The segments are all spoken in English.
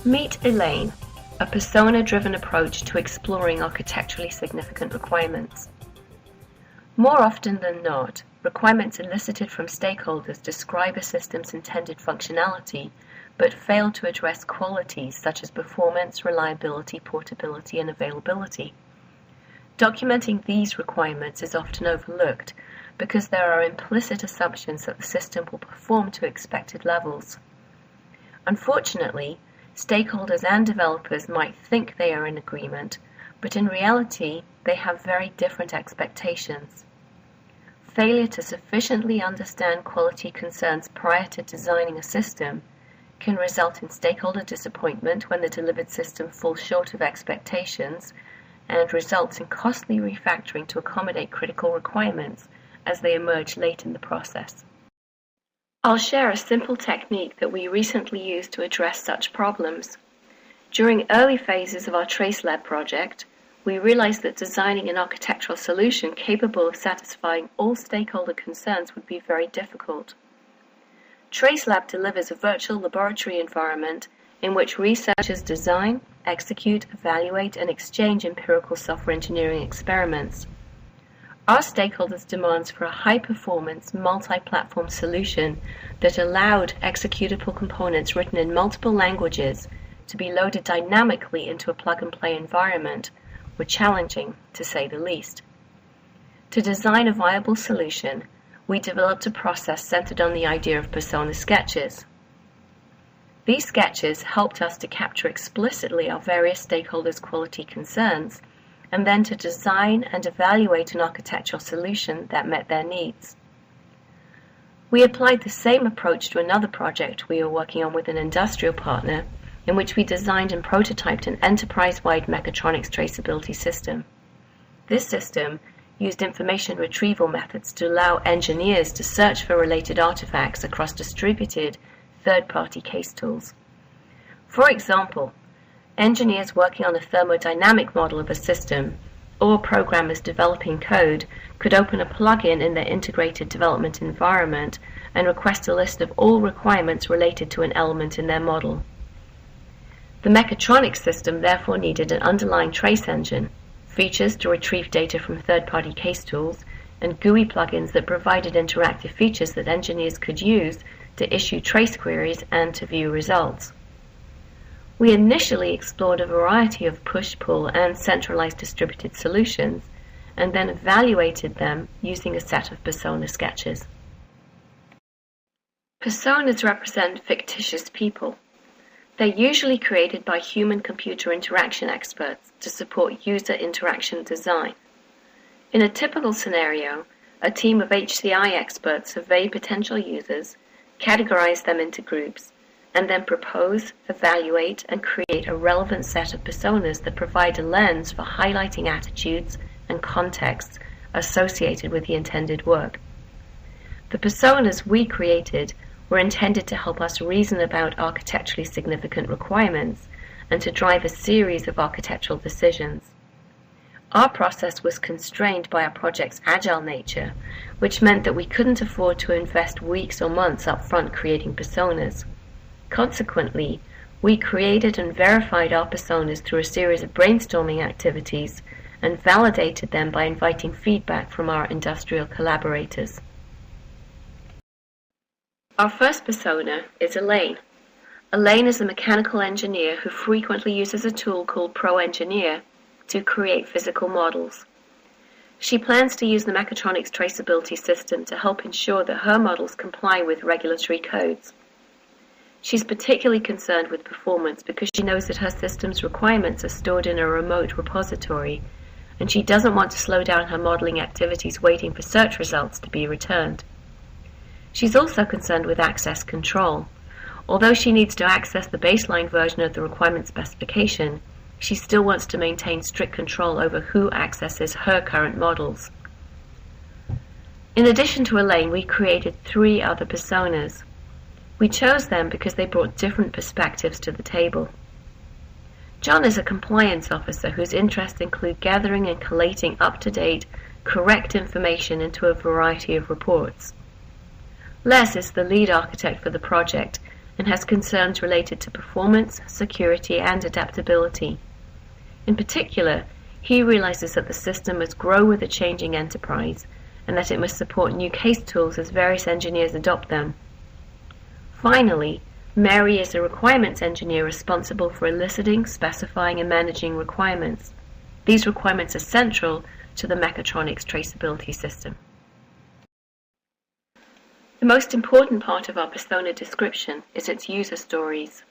Meet Elaine, a persona-driven approach to exploring architecturally significant requirements. More often than not, requirements elicited from stakeholders describe a system's intended functionality, but fail to address qualities such as performance, reliability, portability, and availability. Documenting these requirements is often overlooked because there are implicit assumptions that the system will perform to expected levels. Unfortunately, stakeholders and developers might think they are in agreement, but in reality, they have very different expectations. Failure to sufficiently understand quality concerns prior to designing a system can result in stakeholder disappointment when the delivered system falls short of expectations and results in costly refactoring to accommodate critical requirements as they emerge late in the process. I'll share a simple technique that we recently used to address such problems. During early phases of our TraceLab project, we realized that designing an architectural solution capable of satisfying all stakeholder concerns would be very difficult. TraceLab delivers a virtual laboratory environment in which researchers design, execute, evaluate, and exchange empirical software engineering experiments. Our stakeholders' demands for a high-performance, multi-platform solution that allowed executable components written in multiple languages to be loaded dynamically into a plug-and-play environment were challenging, to say the least. To design a viable solution, we developed a process centered on the idea of persona sketches. These sketches helped us to capture explicitly our various stakeholders' quality concerns and then to design and evaluate an architectural solution that met their needs. We applied the same approach to another project we were working on with an industrial partner, in which we designed and prototyped an enterprise-wide mechatronics traceability system. This system used information retrieval methods to allow engineers to search for related artifacts across distributed third-party case tools. For example, engineers working on a thermodynamic model of a system or programmers developing code could open a plugin in their integrated development environment and request a list of all requirements related to an element in their model. The mechatronics system therefore needed an underlying trace engine, features to retrieve data from third-party case tools, and GUI plugins that provided interactive features that engineers could use to issue trace queries and to view results. We initially explored a variety of push-pull and centralized distributed solutions, and then evaluated them using a set of persona sketches. Personas represent fictitious people. They're usually created by human-computer interaction experts to support user interaction design. In a typical scenario, a team of HCI experts survey potential users, categorize them into groups, and then propose, evaluate, and create a relevant set of personas that provide a lens for highlighting attitudes and contexts associated with the intended work. The personas we created were intended to help us reason about architecturally significant requirements and to drive a series of architectural decisions. Our process was constrained by our project's agile nature, which meant that we couldn't afford to invest weeks or months up front creating personas. Consequently, we created and verified our personas through a series of brainstorming activities and validated them by inviting feedback from our industrial collaborators. Our first persona is Elaine. Elaine is a mechanical engineer who frequently uses a tool called ProEngineer to create physical models. She plans to use the mechatronics traceability system to help ensure that her models comply with regulatory codes. She's particularly concerned with performance because she knows that her system's requirements are stored in a remote repository, and she doesn't want to slow down her modeling activities waiting for search results to be returned. She's also concerned with access control. Although she needs to access the baseline version of the requirement specification, she still wants to maintain strict control over who accesses her current models. In addition to Elaine, we created 3 other personas. We chose them because they brought different perspectives to the table. John is a compliance officer whose interests include gathering and collating up-to-date, correct information into a variety of reports. Les is the lead architect for the project and has concerns related to performance, security, and adaptability. In particular, he realizes that the system must grow with a changing enterprise and that it must support new case tools as various engineers adopt them. Finally, Mary is a requirements engineer responsible for eliciting, specifying, and managing requirements. These requirements are central to the mechatronics traceability system. The most important part of our persona description is its user stories.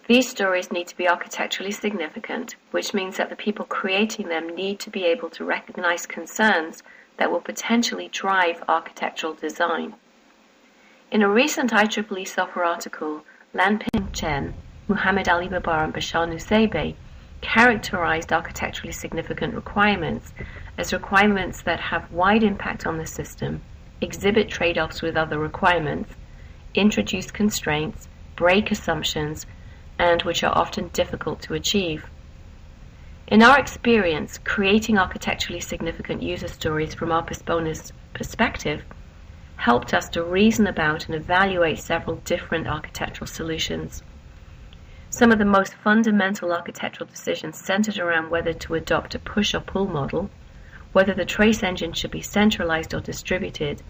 These stories need to be architecturally significant, which means that the people creating them need to be able to recognize concerns that will potentially drive architectural design. In a recent IEEE software article, Lanping Chen, Muhammad Ali Babar, and Bashar Nusseibeh characterized architecturally significant requirements as requirements that have wide impact on the system, exhibit trade-offs with other requirements, introduce constraints, break assumptions, and which are often difficult to achieve. In our experience, creating architecturally significant user stories from our persona's perspective helped us to reason about and evaluate several different architectural solutions. Some of the most fundamental architectural decisions centered around whether to adopt a push or pull model, whether the trace engine should be centralized or distributed,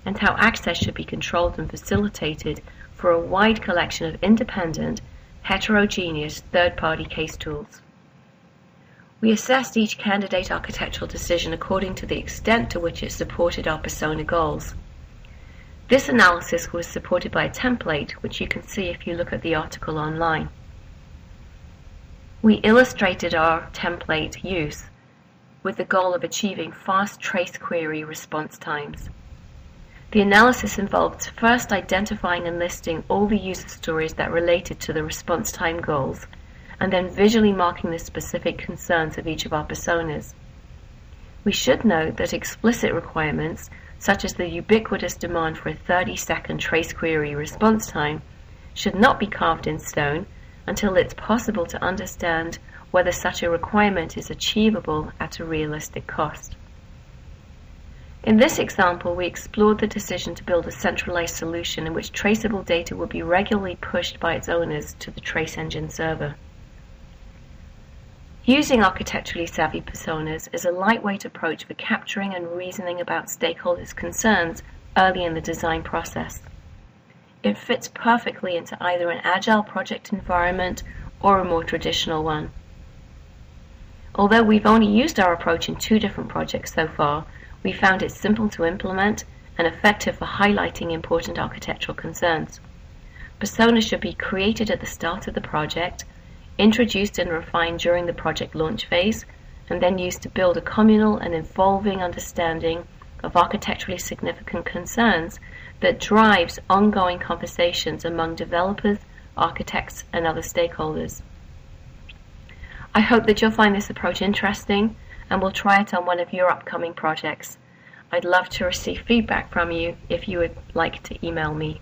and how access should be controlled and facilitated for a wide collection of independent, heterogeneous third-party case tools. We assessed each candidate architectural decision according to the extent to which it supported our persona goals. This analysis was supported by a template, which you can see if you look at the article online. We illustrated our template use with the goal of achieving fast trace query response times. The analysis involved first identifying and listing all the user stories that related to the response time goals, and then visually marking the specific concerns of each of our personas. We should note that explicit requirements, such as the ubiquitous demand for a 30-second trace query response time, should not be carved in stone until it's possible to understand whether such a requirement is achievable at a realistic cost. In this example, we explored the decision to build a centralized solution in which traceable data would be regularly pushed by its owners to the trace engine server. Using architecturally savvy personas is a lightweight approach for capturing and reasoning about stakeholders' concerns early in the design process. It fits perfectly into either an agile project environment or a more traditional one. Although we've only used our approach in 2 different projects so far, we found it simple to implement and effective for highlighting important architectural concerns. Personas should be created at the start of the project, introduced and refined during the project launch phase, and then used to build a communal and evolving understanding of architecturally significant concerns that drives ongoing conversations among developers, architects, and other stakeholders. I hope that you'll find this approach interesting and will try it on one of your upcoming projects. I'd love to receive feedback from you if you would like to email me.